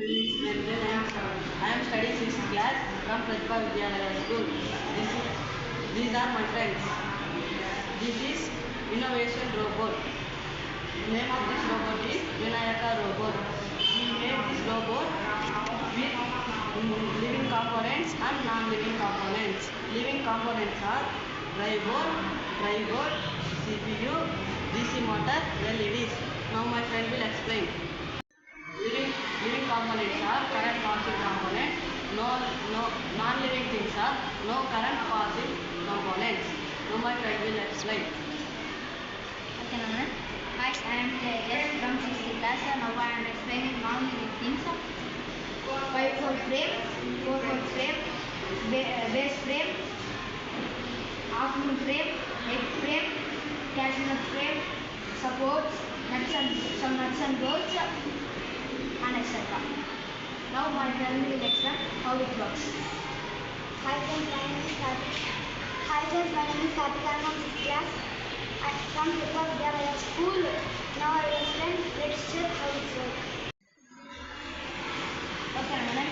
I am studying 6th class from Pratibha Vidyalaya School. These are my friends. This is Innovation Robot. Name of this robot is Vinayaka Robot. We made this robot with living components and non-living components. Living components are drive board, CPU, DC motor, LEDs. Now my friend will explain. Living components are current passing components. Non-living things are no current passing components. Now my friend will explain. Okay, Naman. Hi, I am Tejas from 6th class. Now I am explaining non-living things. 5-4 frame, 4-4 frame, base frame, half-moon frame, egg frame, cashew nut frame, supports, some nuts and bolts, and etc. Now my friend will explain how it works. Hi friends, my name is Karthik. I am from 6th class. I am from Pratibha Vidyalaya School. Now I will explain. Let's check how it works. Okay, Naman.